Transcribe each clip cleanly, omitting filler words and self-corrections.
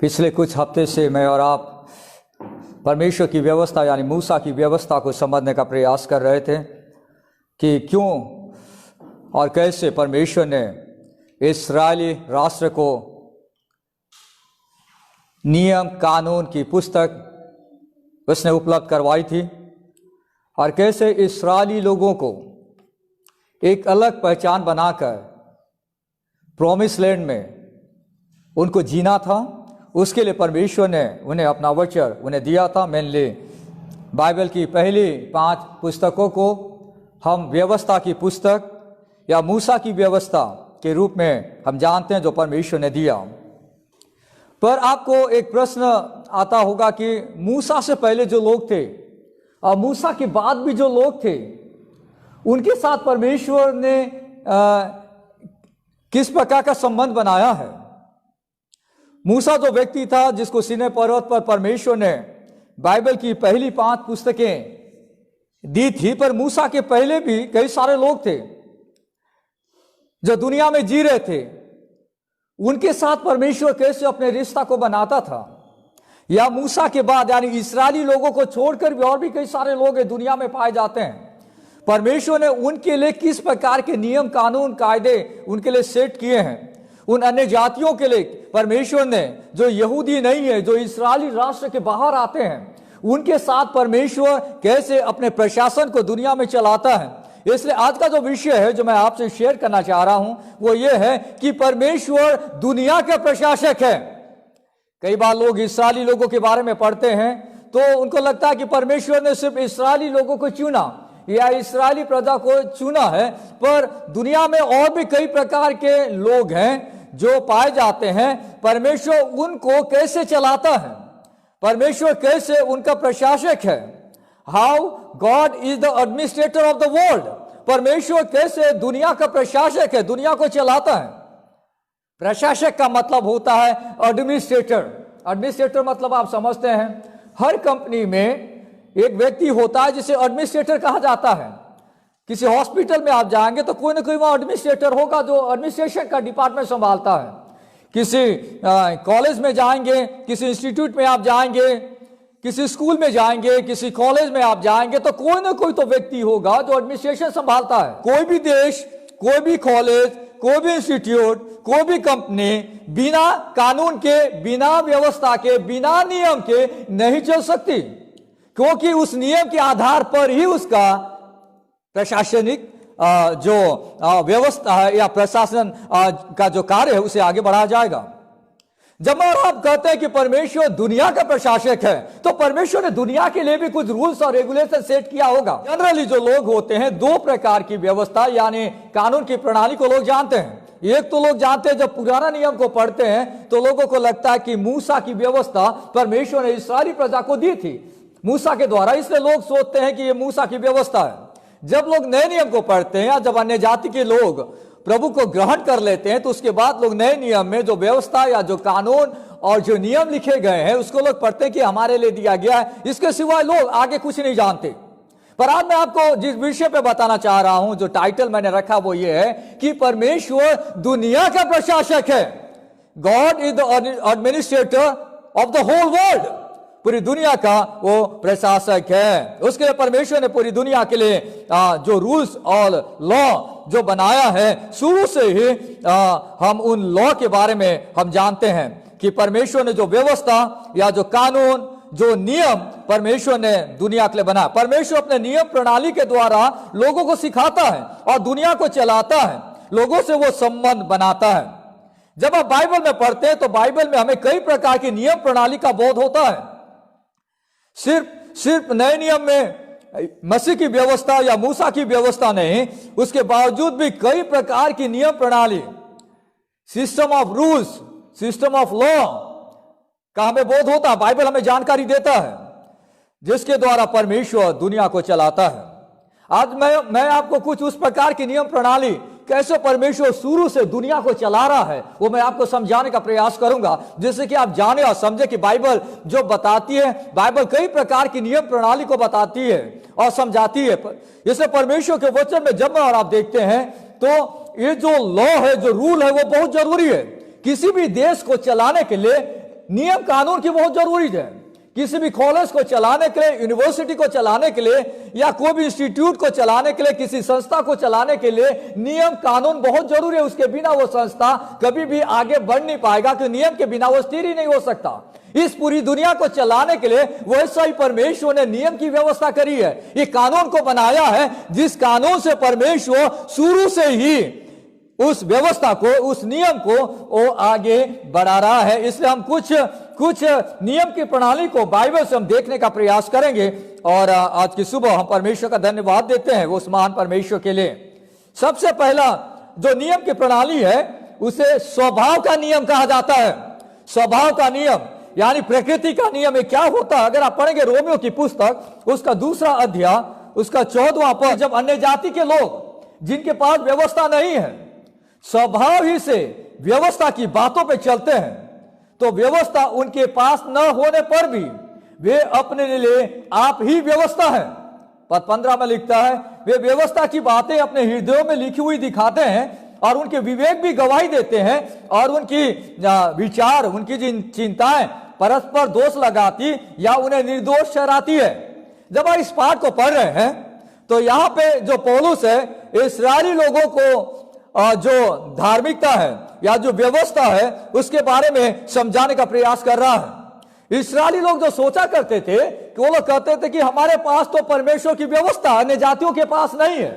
पिछले कुछ हफ्ते से मैं और आप परमेश्वर की व्यवस्था यानी मूसा की व्यवस्था को समझने का प्रयास कर रहे थे कि क्यों और कैसे परमेश्वर ने इस्राएली राष्ट्र को नियम कानून की पुस्तक उसने उपलब्ध करवाई थी और कैसे इस्राएली लोगों को एक अलग पहचान बनाकर प्रॉमिस लैंड में उनको जीना था। उसके लिए परमेश्वर ने उन्हें अपना वचन उन्हें दिया था। मेनली बाइबल की पहली 5 पुस्तकों को हम व्यवस्था की पुस्तक या मूसा की व्यवस्था के रूप में हम जानते हैं जो परमेश्वर ने दिया। पर आपको एक प्रश्न आता होगा कि मूसा से पहले जो लोग थे और मूसा के बाद भी जो लोग थे उनके साथ परमेश्वर ने किस प्रकार का संबंध बनाया है। मूसा जो व्यक्ति था जिसको सीनै पर्वत पर परमेश्वर ने बाइबल की पहली 5 पुस्तकें दी थी, पर मूसा के पहले भी कई सारे लोग थे जो दुनिया में जी रहे थे। उनके साथ परमेश्वर कैसे अपने रिश्ता को बनाता था, या मूसा के बाद यानी इस्राएली लोगों को छोड़कर भी और भी कई सारे लोग दुनिया में पाए जाते हैं। परमेश्वर ने उनके लिए किस प्रकार के नियम कानून कायदे उनके लिए सेट किए हैं। उन अन्य जातियों के लिए परमेश्वर ने, जो यहूदी नहीं है, जो इस्राएली राष्ट्र के बाहर आते हैं, उनके साथ परमेश्वर कैसे अपने प्रशासन को दुनिया में चलाता है। इसलिए आज का जो विषय है जो मैं आपसे शेयर करना चाह रहा हूं वो ये है कि परमेश्वर दुनिया का प्रशासक है। कई बार लोग इस्राएली लोगों के बारे में पढ़ते हैं तो उनको लगता है कि परमेश्वर ने सिर्फ इस्राएली लोगों को चुना या इस्राएली प्रजा को चुना है, पर दुनिया में और भी कई प्रकार के लोग हैं जो पाए जाते हैं। परमेश्वर उनको कैसे चलाता है, परमेश्वर कैसे उनका प्रशासक है। How God is the administrator of the world. परमेश्वर कैसे दुनिया का प्रशासक है, दुनिया को चलाता है। प्रशासक का मतलब होता है एडमिनिस्ट्रेटर। एडमिनिस्ट्रेटर मतलब आप समझते हैं, हर कंपनी में एक व्यक्ति होता है जिसे एडमिनिस्ट्रेटर कहा जाता है। किसी हॉस्पिटल में आप जाएंगे तो कोई ना कोई वहां एडमिनिस्ट्रेटर होगा जो एडमिनिस्ट्रेशन का डिपार्टमेंट संभालता है। किसी कॉलेज में जाएंगे, किसी इंस्टीट्यूट में आप जाएंगे, किसी स्कूल में जाएंगे, किसी कॉलेज में आप जाएंगे तो कोई ना कोई तो व्यक्ति होगा जो एडमिनिस्ट्रेशन संभालता है। कोई भी देश, कोई भी कॉलेज, कोई भी इंस्टीट्यूट, कोई भी कंपनी बिना कानून के, बिना व्यवस्था के, बिना नियम के नहीं चल सकती, क्योंकि उस नियम के आधार पर ही उसका प्रशासनिक जो व्यवस्था है या प्रशासन का जो कार्य है उसे आगे बढ़ाया जाएगा। जब आप कहते हैं कि परमेश्वर दुनिया का प्रशासक है तो परमेश्वर ने दुनिया के लिए भी कुछ रूल्स और रेगुलेशन सेट किया होगा। जनरली जो लोग होते हैं 2 प्रकार की व्यवस्था यानी कानून की प्रणाली को लोग जानते हैं। एक तो लोग जानते हैं जब पुराना नियम को पढ़ते हैं तो लोगों को लगता है कि मूसा की व्यवस्था परमेश्वर ने इस्राएली प्रजा को दी थी मूसा के द्वारा, इसलिए लोग सोचते हैं कि यह मूसा की व्यवस्था है। जब लोग नए नियम को पढ़ते हैं या जब अन्य जाति के लोग प्रभु को ग्रहण कर लेते हैं तो उसके बाद लोग नए नियम में जो व्यवस्था या जो कानून और जो नियम लिखे गए हैं उसको लोग पढ़ते हैं कि हमारे लिए दिया गया है, इसके सिवाय लोग आगे कुछ नहीं जानते। पर आज मैं आपको जिस विषय पे बताना चाह रहा हूं, जो टाइटल मैंने रखा वो ये है कि परमेश्वर दुनिया का प्रशासक है। God is the administrator of the whole world. पूरी दुनिया का वो प्रशासक है। उसके लिए परमेश्वर ने पूरी दुनिया के लिए जो रूल्स और लॉ जो बनाया है, शुरू से ही हम उन लॉ के बारे में हम जानते हैं कि परमेश्वर ने जो व्यवस्था या जो कानून, जो नियम परमेश्वर ने दुनिया के लिए बनाया। परमेश्वर अपने नियम प्रणाली के द्वारा लोगों को सिखाता है और दुनिया को चलाता है, लोगों से वो संबंध बनाता है। जब आप बाइबल में पढ़ते हैं तो बाइबल में हमें कई प्रकार की नियम प्रणाली का बोध होता है। सिर्फ नए नियम में मसीह की व्यवस्था या मूसा की व्यवस्था नहीं, उसके बावजूद भी कई प्रकार की नियम प्रणाली, system of rules, system of law का हमें बोध होता है। बाइबल हमें जानकारी देता है जिसके द्वारा परमेश्वर दुनिया को चलाता है। आज मैं आपको कुछ उस प्रकार की नियम प्रणाली कैसे परमेश्वर शुरू से दुनिया को चला रहा है वो मैं आपको समझाने का प्रयास करूंगा, जिससे कि आप जाने और समझे कि बाइबल जो बताती है, बाइबल कई प्रकार की नियम प्रणाली को बताती है और समझाती है। इसलिए परमेश्वर के वचन में जब और आप देखते हैं तो ये जो लॉ है, जो रूल है, वो बहुत जरूरी है। किसी भी देश को चलाने के लिए नियम कानून की बहुत जरूरी है। किसी भी कॉलेज को चलाने के लिए, यूनिवर्सिटी को चलाने के लिए, या कोई भी इंस्टीट्यूट को चलाने के लिए, किसी संस्था को चलाने के लिए नियम कानून बहुत जरूरी है। उसके बिना वो संस्था कभी भी आगे बढ़ नहीं पाएगा, कि नियम के बिना वो स्थिर ही नहीं हो सकता। इस पूरी दुनिया को चलाने के लिए वैसा ही परमेश्वर ने नियम की व्यवस्था करी है। ये कानून को बनाया है, जिस कानून से परमेश्वर शुरू से ही उस व्यवस्था को, उस नियम को वो आगे बढ़ा रहा है। इसलिए हम कुछ नियम की प्रणाली को बाइबल से हम देखने का प्रयास करेंगे, और आज की सुबह हम परमेश्वर का धन्यवाद देते हैं उस महान परमेश्वर के लिए। सबसे पहला जो नियम की प्रणाली है उसे स्वभाव का नियम कहा जाता है। स्वभाव का नियम यानी प्रकृति का नियम है। क्या होता है, अगर आप पढ़ेंगे रोमियो की पुस्तक, उसका 2 अध्याय, उसका 14वां पद, जब अन्य जाति के लोग जिनके पास व्यवस्था नहीं है स्वभाव ही से व्यवस्था की बातों पे चलते हैं, तो व्यवस्था उनके पास न होने पर भी वे अपने लिए आप ही व्यवस्था है। पद 15 में लिखता है, वे व्यवस्था की बातें अपने हृदयों में लिखी हुई दिखाते हैं, और उनके विवेक भी गवाही देते हैं, और उनकी विचार, उनकी जिन चिंताएं परस्पर दोष लगाती या उन्हें निर्दोष ठहराती है। जब आप इस पाठ को पढ़ रहे हैं तो यहाँ पे जो पौलुस है इस्राएली लोगों को जो धार्मिकता है या जो व्यवस्था है उसके बारे में समझाने का प्रयास कर रहा है। इस्राएली लोग जो सोचा करते थे कि वो लोग कहते थे कि हमारे पास तो परमेश्वर की व्यवस्था अन्य जातियों के पास नहीं है।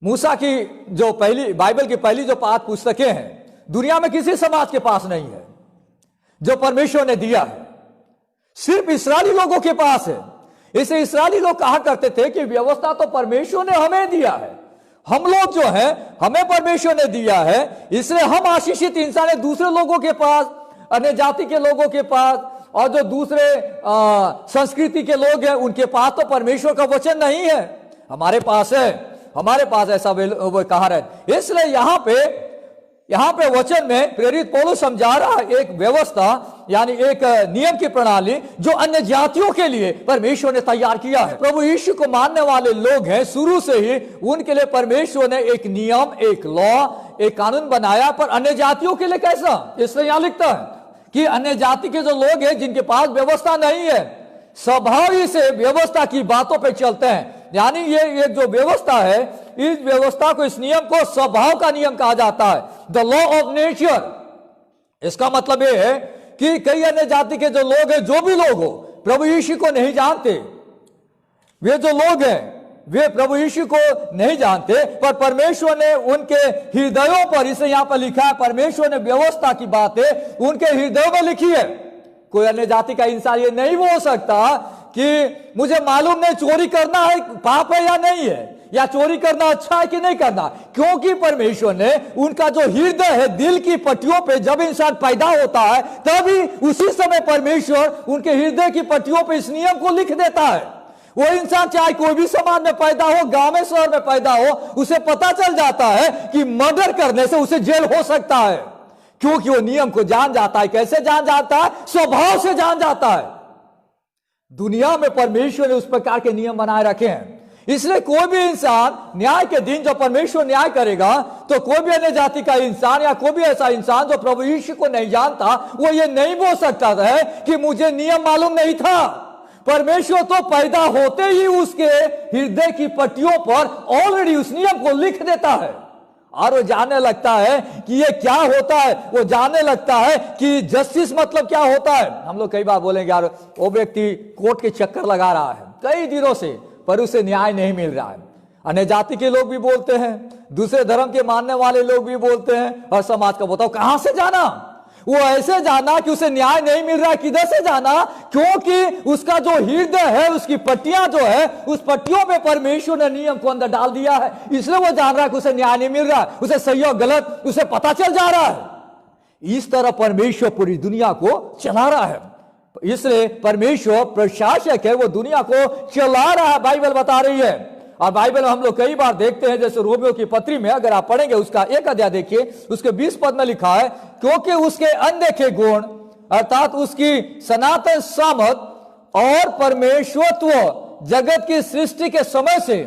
मूसा की जो पहली, बाइबल की पहली जो 5 पुस्तकें हैं दुनिया में किसी समाज के पास नहीं है जो परमेश्वर ने दिया है, सिर्फ इस्राएली लोगों के पास है। इसे इस्राएली लोग कहा करते थे कि व्यवस्था तो परमेश्वर ने हमें दिया है, हम लोग जो है हमें परमेश्वर ने दिया है, इसलिए हम आशीषित इंसान है। दूसरे लोगों के पास, अन्य जाति के लोगों के पास, और जो दूसरे संस्कृति के लोग हैं उनके पास तो परमेश्वर का वचन नहीं है, हमारे पास है, हमारे पास ऐसा वो कहा रहे। इसलिए यहाँ पे वचन में प्रेरित पौलुस समझा रहा है एक व्यवस्था यानी एक नियम की प्रणाली जो अन्य जातियों के लिए परमेश्वर ने तैयार किया है। प्रभु यीशु को मानने वाले लोग हैं, शुरू से ही उनके लिए परमेश्वर ने एक नियम, एक लॉ, एक कानून बनाया। पर अन्य जातियों के लिए कैसा, इसलिए यहां लिखता है कि अन्य जाति के जो लोग हैं जिनके पास व्यवस्था नहीं है, स्वभाव ही से व्यवस्था की बातों पर चलते हैं। यानी ये जो व्यवस्था है, इस व्यवस्था को, इस नियम को स्वभाव का नियम कहा जाता है, द लॉ ऑफ नेचर। इसका मतलब ये है कि कई अन्य जाति के जो लोग हैं, जो भी लोग हो, प्रभु यीशु को नहीं जानते। वे जो लोग हैं वे प्रभु यीशु को नहीं जानते, पर परमेश्वर ने उनके हृदयों पर, इसे यहां पर लिखा है, परमेश्वर ने व्यवस्था की बातें उनके हृदयों में लिखी है। कोई अन्य जाति का इंसान ये नहीं बोल सकता कि मुझे मालूम नहीं चोरी करना है पाप है या नहीं है, या चोरी करना अच्छा है कि नहीं करना, क्योंकि परमेश्वर ने उनका जो हृदय है, दिल की पट्टियों पे जब इंसान पैदा होता है तभी उसी समय परमेश्वर उनके हृदय की पट्टियों पे इस नियम को लिख देता है। वो इंसान चाहे कोई भी समाज में पैदा हो, गांव में, शहर में पैदा हो, उसे पता चल जाता है कि मर्डर करने से उसे जेल हो सकता है, क्योंकि वो नियम को जान जाता है। कैसे जान जाता है? स्वभाव से जान जाता है। दुनिया में परमेश्वर ने उस प्रकार के नियम बनाए रखे हैं, इसलिए कोई भी इंसान न्याय के दिन जब परमेश्वर न्याय करेगा तो कोई भी अन्य जाति का इंसान या कोई भी ऐसा इंसान जो प्रभु यीशु को नहीं जानता, वो ये नहीं बोल सकता है कि मुझे नियम मालूम नहीं था। परमेश्वर तो पैदा होते ही उसके हृदय की पट्टियों पर ऑलरेडी उस नियम को लिख देता है, और वो जानने लगता है कि ये क्या होता है, वो जानने लगता है कि जस्टिस मतलब क्या होता है। हम लोग कई बार बोलेंगे यार वो व्यक्ति कोर्ट के चक्कर लगा रहा है कई दिनों से, पर उसे न्याय नहीं मिल रहा है। अन्य जाति के लोग भी बोलते हैं, दूसरे धर्म के मानने वाले लोग भी बोलते हैं, और समाज का बताओ कहां से जाना, वो ऐसे जाना कि उसे न्याय नहीं मिल रहा है। किधर से जाना? क्योंकि उसका जो हृदय है, उसकी पट्टियां जो है, उस पट्टियों में परमेश्वर ने नियम को अंदर डाल दिया है, इसलिए वो जान रहा है कि उसे न्याय नहीं मिल रहा है, उसे सही और गलत उसे पता चल जा रहा है। इस तरह परमेश्वर पूरी दुनिया को चला रहा है, इसलिए परमेश्वर प्रशासक है, वो दुनिया को चला रहा है, बाइबल बता रही है। और बाइबल में हम लोग कई बार देखते हैं, जैसे रोमियो की पत्री में अगर आप पढ़ेंगे उसका 1 अध्याय देखिए, उसके 20 पद में लिखा है, क्योंकि उसके अनदेखे गुण अर्थात उसकी सनातन सामर्थ और परमेश्वरत्व जगत की सृष्टि के समय से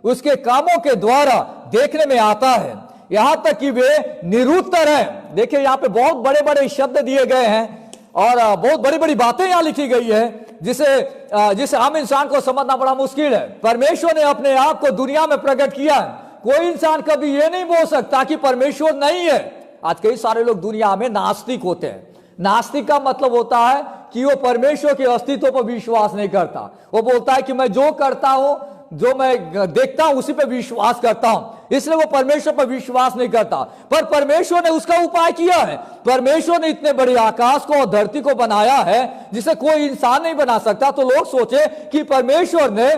उसके कामों के द्वारा देखने में आता है। यहां तक कि वे निरुत्तर हैं। देखिए यहां पे बहुत बड़े बड़े शब्द दिए गए हैं और बहुत बड़ी बड़ी बातें यहां लिखी गई है जिसे आम इंसान को समझना बड़ा मुश्किल है। परमेश्वर ने अपने आप को दुनिया में प्रकट किया है। कोई इंसान कभी यह नहीं बोल सकता कि परमेश्वर नहीं है। आज कई सारे लोग दुनिया में नास्तिक होते हैं। नास्तिक का मतलब होता है कि वो परमेश्वर के अस्तित्व पर विश्वास नहीं करता। वो बोलता है कि मैं जो करता हूं, जो मैं देखता हूं, उसी पे विश्वास करता हूं, इसलिए वो परमेश्वर पर विश्वास नहीं करता। पर परमेश्वर ने उसका उपाय किया है। परमेश्वर ने इतने बड़े आकाश को और धरती को बनाया है जिसे कोई इंसान नहीं बना सकता। तो लोग सोचे कि परमेश्वर ने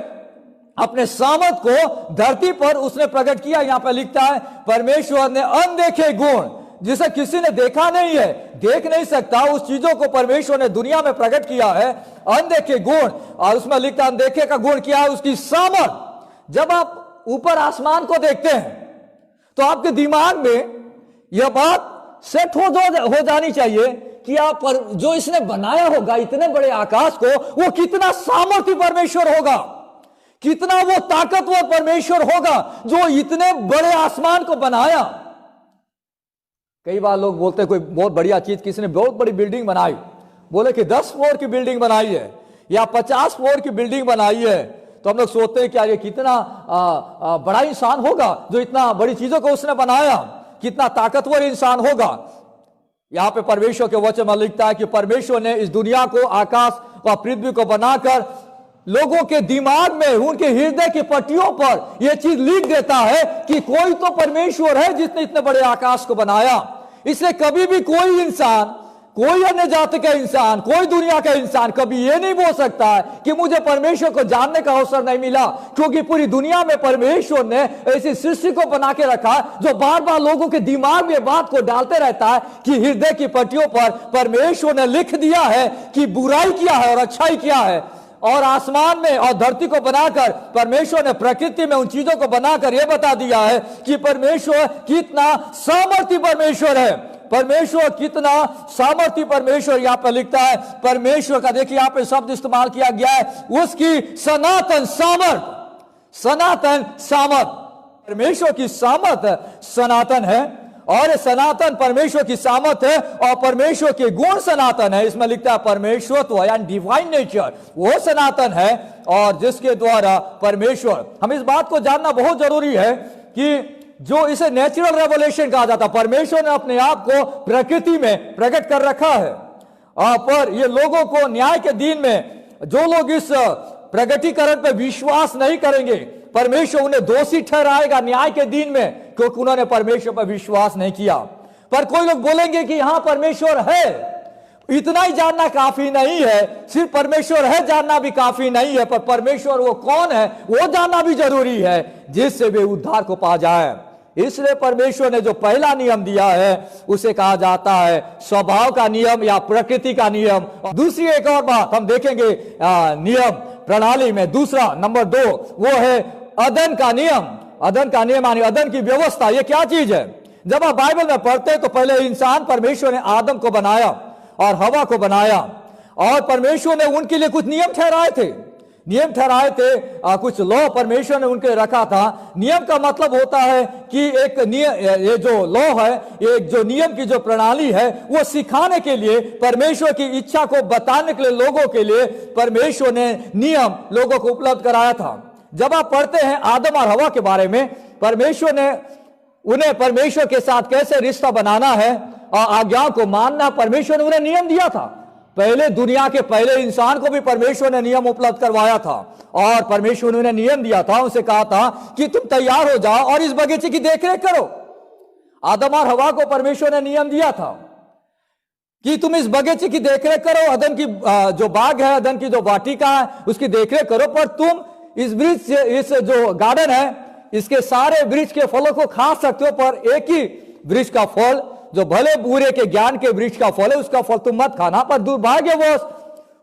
अपने सामर्थ को धरती पर उसने प्रकट किया। यहां पर लिखता है परमेश्वर ने अनदेखे गुण जिसे किसी ने देखा नहीं है, देख नहीं सकता, उस चीजों को परमेश्वर ने दुनिया में प्रकट किया है, अनदेखे गुण। और उसमें लिखता है अनदेखे का गुण क्या है? उसकी सामर्थ। जब आप ऊपर आसमान को देखते हैं तो आपके दिमाग में यह बात सेट हो जानी चाहिए कि आप जो इसने बनाया होगा इतने बड़े आकाश को, वो कितना सामर्थ्य परमेश्वर होगा, कितना वो ताकतवर परमेश्वर होगा जो इतने बड़े आसमान को बनाया। कई बार लोग बोलते हैं कोई बहुत बढ़िया चीज, किसी ने बहुत बड़ी बिल्डिंग बनाई, बोले कि 10 फ्लोर की बिल्डिंग बनाई है या 50 फ्लोर की बिल्डिंग बनाई है, तो हम लोग सोचते हैं कि ये कितना बड़ा इंसान होगा जो इतना बड़ी चीजों को उसने बनाया, कितना ताकतवर इंसान होगा। यहां पे परमेश्वर के वचन में लिखता है कि परमेश्वर ने इस दुनिया को, आकाश व पृथ्वी को बनाकर लोगों के दिमाग में, उनके हृदय की पट्टियों पर यह चीज लिख देता है कि कोई तो परमेश्वर है जिसने इतने बड़े आकाश को बनाया। इसलिए कभी भी कोई इंसान, कोई अन्य जाति का इंसान, कोई दुनिया का इंसान कभी यह नहीं बोल सकता है कि मुझे परमेश्वर को जानने का अवसर नहीं मिला, क्योंकि पूरी दुनिया में परमेश्वर ने ऐसी सृष्टि को बना के रखा जो बार बार लोगों के दिमाग में बात को डालते रहता है कि हृदय की पट्टियों पर परमेश्वर ने लिख दिया है कि बुराई किया है और अच्छाई किया है। और आसमान में और धरती को बनाकर परमेश्वर ने प्रकृति में उन चीजों को बनाकर यह बता दिया है कि परमेश्वर कितना सामर्थ्य परमेश्वर है। परमेश्वर कितना सामर्थ्य परमेश्वर। यहां पर लिखता है परमेश्वर का, देखिए यहां पर शब्द इस्तेमाल किया गया है, उसकी सनातन सामर्थ। सनातन सामर्थ, परमेश्वर की सामर्थ सनातन है और सनातन परमेश्वर की सामर्थ है और परमेश्वर के गुण सनातन है। इसमें लिखता है परमेश्वरत्व यानी डिवाइन नेचर वो सनातन है और जिसके द्वारा परमेश्वर, हम इस बात को जानना बहुत जरूरी है कि जो इसे नेचुरल रेवलेशन कहा जाता है, परमेश्वर ने अपने आप को प्रकृति में प्रकट कर रखा है। पर ये लोगों को न्याय के दिन में जो लोग इस प्रगटीकरण पर विश्वास नहीं करेंगे, परमेश्वर उन्हें दोषी ठहराएगा न्याय के दिन में, क्योंकि उन्होंने परमेश्वर पर विश्वास नहीं किया। पर कोई लोग बोलेंगे कि यहां परमेश्वर है, इतना ही जानना काफी नहीं है, सिर्फ परमेश्वर है जानना भी काफी नहीं है, पर परमेश्वर वो कौन है वो जानना भी जरूरी है जिससे वे उद्धार को पा जाए। इसलिए परमेश्वर ने जो पहला नियम दिया है उसे कहा जाता है स्वभाव का नियम या प्रकृति का नियम। दूसरी एक और बात हम देखेंगे नियम प्रणाली में, दूसरा नंबर 2 वो है अदन का नियम। अदन का नियम यानी अदन की व्यवस्था। ये क्या चीज है? जब आप बाइबल में पढ़ते हैं तो पहले इंसान, परमेश्वर ने आदम को बनाया और हवा को बनाया और परमेश्वर ने उनके लिए कुछ नियम ठहराए थे। नियम ठहराए थे, कुछ लॉ परमेश्वर ने उनके रखा था। नियम का मतलब होता है कि एक नियम, ये जो लॉ है, एक जो नियम की जो प्रणाली है वो सिखाने के लिए, परमेश्वर की इच्छा को बताने के लिए, लोगों के लिए परमेश्वर ने नियम लोगों को उपलब्ध कराया था। जब आप पढ़ते हैं आदम और हवा के बारे में, परमेश्वर ने उन्हें परमेश्वर के साथ कैसे रिश्ता बनाना है और आज्ञाओं को मानना, परमेश्वर ने उन्हें नियम दिया था। पहले दुनिया के पहले इंसान को भी परमेश्वर ने नियम उपलब्ध करवाया था और परमेश्वर ने उन्हें नियम दिया था। उनसे कहा था कि तुम तैयार हो जाओ और इस बगीचे की देखरेख करो। आदम और हवा को परमेश्वर ने नियम दिया था कि तुम इस बगीचे की देखरेख करो, अदन की जो बाग है, अदन की जो वाटिका है उसकी देखरेख करो, पर तुम इस वृक्ष से, इस जो गार्डन है इसके सारे वृक्ष के फलों को खा सकते हो, पर एक ही वृक्ष का फल जो भले बुरे के ज्ञान के वृक्ष का फल है उसका फल तुम मत खाना। पर दुर्भाग्यवश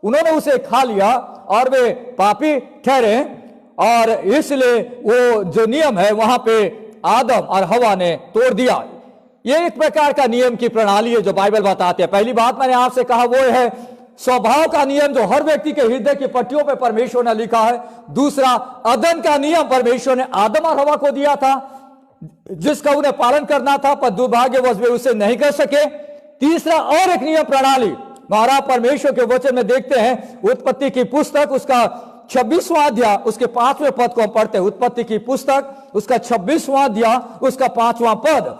उन्होंने उसे खा लिया और वे पापी ठहरे और इसलिए वो जो नियम है वहां पे आदम और हवा ने तोड़ दिया। ये एक प्रकार का नियम की प्रणाली है जो बाइबल बताते हैं। पहली बात मैंने आपसे कहा वो है स्वभाव का नियम जो हर व्यक्ति के हृदय की पट्टियों पे परमेश्वर ने लिखा है। दूसरा अदन का नियम परमेश्वर ने आदम और हवा को दिया था जिसका उन्हें पालन करना था, पर दुर्भाग्यवश वे उसे नहीं कर सके। तीसरा और एक नियम प्रणाली महाराज परमेश्वर के वचन में देखते हैं, उत्पत्ति की पुस्तक उसका 26वां अध्याय उसके 5वें पद को हम पढ़ते हैं। उत्पत्ति की पुस्तक उसका 26वां अध्याय उसका 5वां पद।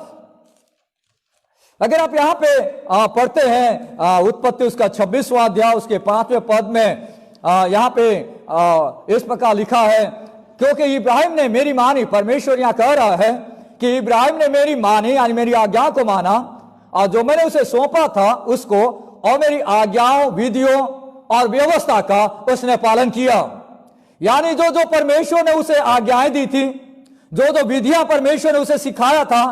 अगर आप यहां पे पढ़ते हैं उत्पत्ति उसका 26वां अध्याय उसके 5वें पद में यहां पे इस प्रकार लिखा है, क्योंकि इब्राहिम ने मेरी मानी, परमेश्वर यहां कह रहा है कि इब्राहिम ने मेरी मानी यानी मेरी आज्ञा को माना, और जो मैंने उसे सौंपा था उसको, और मेरी आज्ञाओं, विधियों और व्यवस्था का उसने पालन किया। यानी जो जो परमेश्वर ने उसे आज्ञाएं दी थी, जो जो विधियां परमेश्वर ने उसे सिखाया था,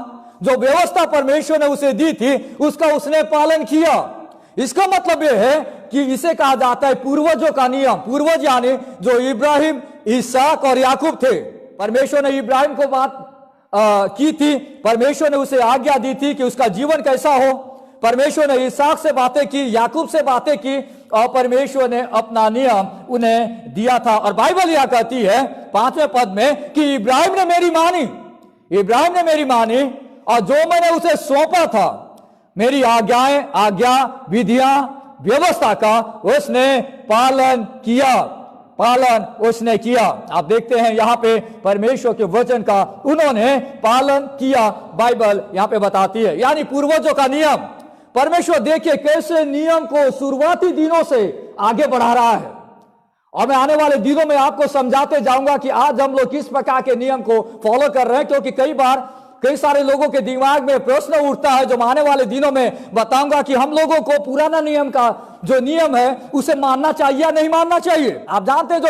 जो व्यवस्था परमेश्वर ने उसे दी थी, उसका उसने पालन किया। इसका मतलब यह है कि इसे कहा जाता है पूर्वजों का नियम। पूर्वज यानी जो इब्राहिम, इसहाक और याकूब थे। परमेश्वर ने इब्राहिम को बात की थी, परमेश्वर ने उसे आज्ञा दी थी कि उसका जीवन कैसा हो। परमेश्वर ने इसहाक से बातें की, याकूब से बातें की, और परमेश्वर ने अपना नियम उन्हें दिया था। और बाइबल यह कहती है 5वें पद में कि इब्राहिम ने मेरी मानी, इब्राहिम ने मेरी मानी, और जो मैंने उसे सौंपा था, मेरी आज्ञाएं, आज्ञा, विधियां, व्यवस्था का उसने पालन किया, पालन उसने किया। आप देखते हैं यहां पे परमेश्वर के वचन का उन्होंने पालन किया, बाइबल यहां पे बताती है। यानी पूर्वजों का नियम, परमेश्वर देखिए कैसे नियम को शुरुआती दिनों से आगे बढ़ा रहा है। और मैं आने वाले दिनों में आपको समझाते जाऊंगा कि आज हम लोग किस प्रकार के नियम को फॉलो कर रहे हैं, क्योंकि कई बार कई सारे लोगों के दिमाग में प्रश्न उठता है, जो मैं आने वाले दिनों में बताऊंगा कि हम लोगों को पुराना नियम का जो नियम है उसे मानना चाहिए या नहीं मानना चाहिए। आप जानते हैं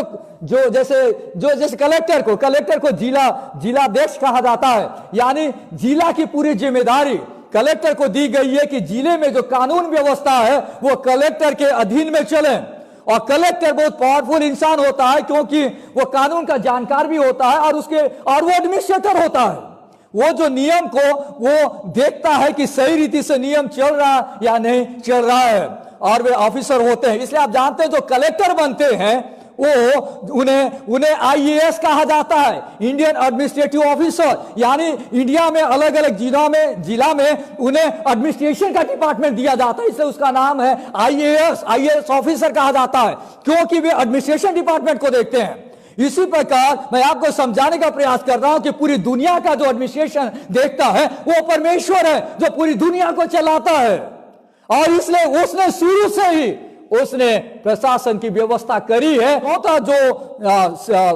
जो जैसे कलेक्टर को जिलाध्यक्ष कहा जाता है, यानी जिला की पूरी जिम्मेदारी कलेक्टर को दी गई है कि जिले में जो कानून व्यवस्था है वो कलेक्टर के अधीन में चले। और कलेक्टर बहुत पावरफुल इंसान होता है, क्योंकि वो कानून का जानकार भी होता है और वो एडमिनिस्ट्रेटर होता है। वो जो नियम को वो देखता है कि सही रीति से नियम चल रहा या नहीं चल रहा है, और वे ऑफिसर होते हैं। इसलिए आप जानते हैं जो कलेक्टर बनते हैं वो उन्हें आईएएस कहा जाता है, इंडियन एडमिनिस्ट्रेटिव ऑफिसर। यानी इंडिया में अलग अलग जिला में उन्हें एडमिनिस्ट्रेशन का डिपार्टमेंट दिया जाता है, इसलिए उसका नाम है आईएएस ऑफिसर कहा जाता है, क्योंकि वे एडमिनिस्ट्रेशन डिपार्टमेंट को देखते हैं। इसी प्रकार मैं आपको समझाने का प्रयास कर रहा हूं कि पूरी दुनिया का जो एडमिनिस्ट्रेशन देखता है वो परमेश्वर है, जो पूरी दुनिया को चलाता है। और इसलिए उसने शुरू से ही उसने प्रशासन की व्यवस्था करी है। तो जो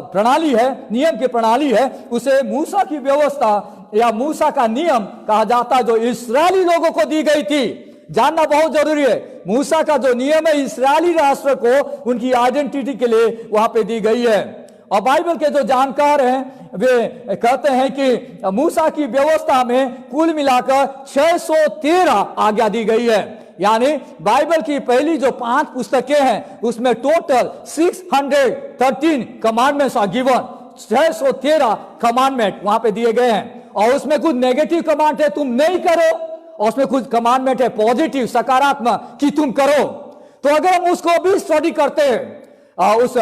प्रणाली है, नियम की प्रणाली है, उसे मूसा की व्यवस्था या मूसा का नियम कहा जाता है, जो इस्राएली लोगों को दी गई थी। जानना बहुत जरूरी है, मूसा का जो नियम है इस्राएली राष्ट्र को उनकी आइडेंटिटी के लिए वहां पे दी गई है। और बाइबल के जो जानकार हैं वे कहते हैं कि मूसा की व्यवस्था में कुल मिलाकर 613 आज्ञा दी गई है। यानी बाइबल की पहली जो 5 पुस्तकें हैं उसमें total 613 commandments are given. 613 commandment वहां पे दिए गए हैं, और उसमें कुछ नेगेटिव कमांड है तुम नहीं करो, और उसमें कुछ कमांडमेंट है पॉजिटिव, सकारात्मक कि तुम करो। तो अगर हम उसको भी स्टडी करते हैं उस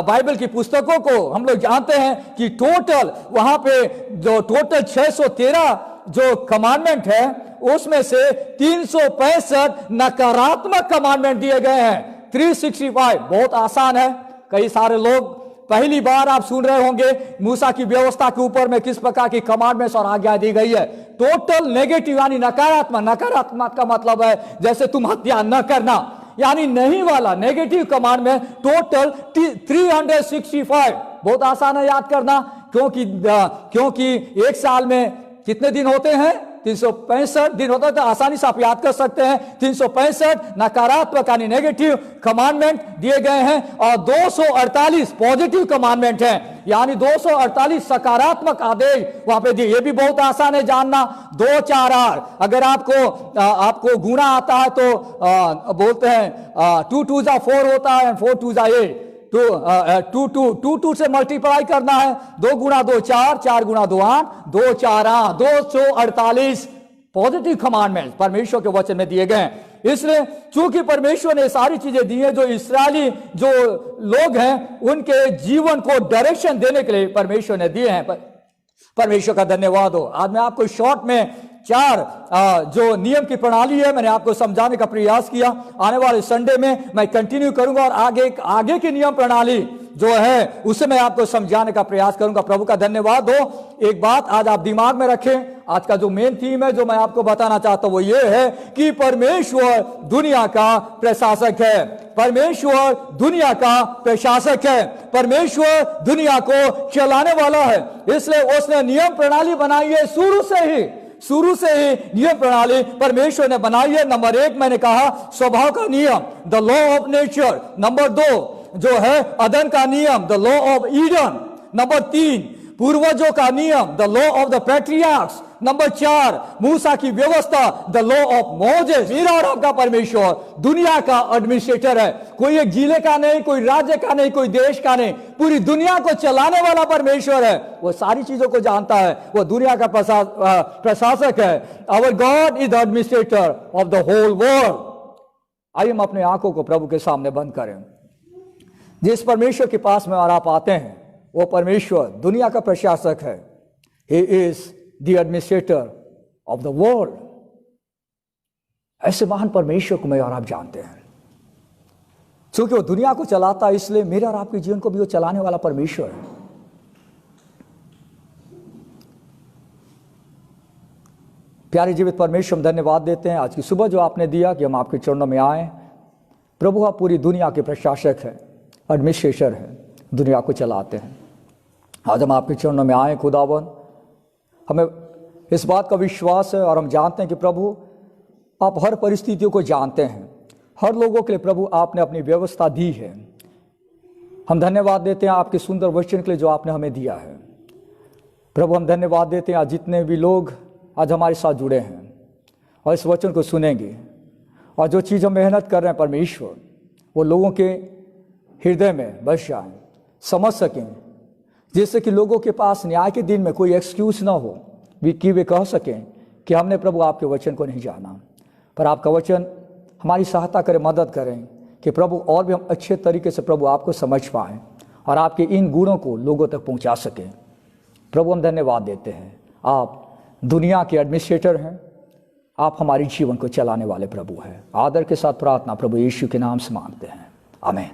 बाइबल की पुस्तकों को, हम लोग जानते हैं कि टोटल वहां पे जो टोटल 613 जो कमांडमेंट है उसमें से 365 नकारात्मक कमांडमेंट दिए गए हैं। 365 बहुत आसान है। कई सारे लोग पहली बार आप सुन रहे होंगे मूसा की व्यवस्था के ऊपर में किस प्रकार की कमांडमेंट्स और आज्ञा दी गई है। टोटल नेगेटिव यानी नकारात्मक। नकारात्मक का मतलब है जैसे तुम हत्या न करना, यानी नहीं वाला नेगेटिव कमांड में टोटल 365। बहुत आसान है याद करना, क्योंकि एक साल में कितने दिन होते हैं? 365 दिन होता है, तो आसानी से आप याद कर सकते हैं। 365 नकारात्मक यानी नेगेटिव कमांडमेंट दिए गए हैं, और 248 पॉजिटिव कमांडमेंट हैं, यानी 248 सकारात्मक आदेश वहां पे दिए। ये भी बहुत आसान है जानना। 2 4 8 अगर आपको गुणा आता है तो बोलते हैं 2 2 4 होता है, 4 2 8। तो 2 से मल्टीप्लाई करना है, 2 गुणा 2 4, 4 गुणा 2 8, 2 4 8, 248 पॉजिटिव कमांडमेंट परमेश्वर के वचन में दिए गए हैं। इसलिए चूंकि परमेश्वर ने सारी चीजें दी हैं, जो इस्राएली जो लोग हैं उनके जीवन को डायरेक्शन देने के लिए परमेश्वर ने दिए हैं। परमेश्वर का धन्यवाद हो। आज मैं आपको शॉर्ट में 4 जो नियम की प्रणाली है मैंने आपको समझाने का प्रयास किया। आने वाले संडे में मैं कंटिन्यू करूंगा और आगे की नियम प्रणाली जो है उसे मैं आपको समझाने का प्रयास करूंगा। प्रभु का धन्यवाद हो। एक बात आज आप दिमाग में रखें, आज का जो मेन थीम है जो मैं आपको बताना चाहता हूं वो ये है कि परमेश्वर दुनिया का प्रशासक है। परमेश्वर दुनिया का प्रशासक है। परमेश्वर दुनिया को चलाने वाला है, इसलिए उसने नियम प्रणाली बनाई है। शुरू से ही नियम प्रणाली परमेश्वर ने बनाई है। नंबर 1 मैंने कहा स्वभाव का नियम, the law of nature. Number 2 जो है अदन का नियम, the law of Eden. Number 3 पूर्वजों का नियम, the law of the patriarchs. Number 4 मूसा की व्यवस्था, द लॉ ऑफ मोजेस। मेरा और आपका परमेश्वर दुनिया का एडमिनिस्ट्रेटर है। कोई एक जिले का नहीं, कोई राज्य का नहीं, कोई देश का नहीं, पूरी दुनिया को चलाने वाला परमेश्वर है। वो सारी चीजों को जानता है, वो दुनिया का प्रशासक है। Our god is the administrator of the whole world. आइए हम अपने आंखों को प्रभु के सामने बंद करें। जिस परमेश्वर के पास में और आप आते हैं वो परमेश्वर दुनिया का प्रशासक है। He is the administrator of the world. ऐसे महान परमेश्वर को मैं और आप जानते हैं। क्योंकि वो दुनिया को चलाता है, इसलिए मेरे और आपके जीवन को भी वो चलाने वाला परमेश्वर है। प्यारे जीवित परमेश्वर, हम धन्यवाद देते हैं आज की सुबह जो आपने दिया कि हम आपके चरणों में आए। प्रभु आप पूरी दुनिया के प्रशासक है, एडमिनिस्ट्रेटर है, दुनिया को चलाते हैं। आज हम आपके चरणों में आए खुदावन, हमें इस बात का विश्वास है और हम जानते हैं कि प्रभु आप हर परिस्थितियों को जानते हैं। हर लोगों के लिए प्रभु आपने अपनी व्यवस्था दी है। हम धन्यवाद देते हैं आपके सुंदर वचन के लिए जो आपने हमें दिया है। प्रभु हम धन्यवाद देते हैं आज जितने भी लोग आज हमारे साथ जुड़े हैं और इस वचन को सुनेंगे, और जो चीज़ हम मेहनत कर रहे हैं परमेश्वर वो लोगों के हृदय में बस जाए, समझ सकें, जिससे कि लोगों के पास न्याय के दिन में कोई एक्सक्यूज ना हो कि वे कह सकें कि हमने प्रभु आपके वचन को नहीं जाना। पर आपका वचन हमारी सहायता करें, मदद करें कि प्रभु और भी हम अच्छे तरीके से प्रभु आपको समझ पाएँ और आपके इन गुणों को लोगों तक पहुंचा सकें। प्रभु हम धन्यवाद देते हैं, आप दुनिया के एडमिनिस्ट्रेटर हैं, आप हमारे जीवन को चलाने वाले प्रभु हैं। आदर के साथ प्रार्थना प्रभु यीशु के नाम से मांगते हैं, आमीन।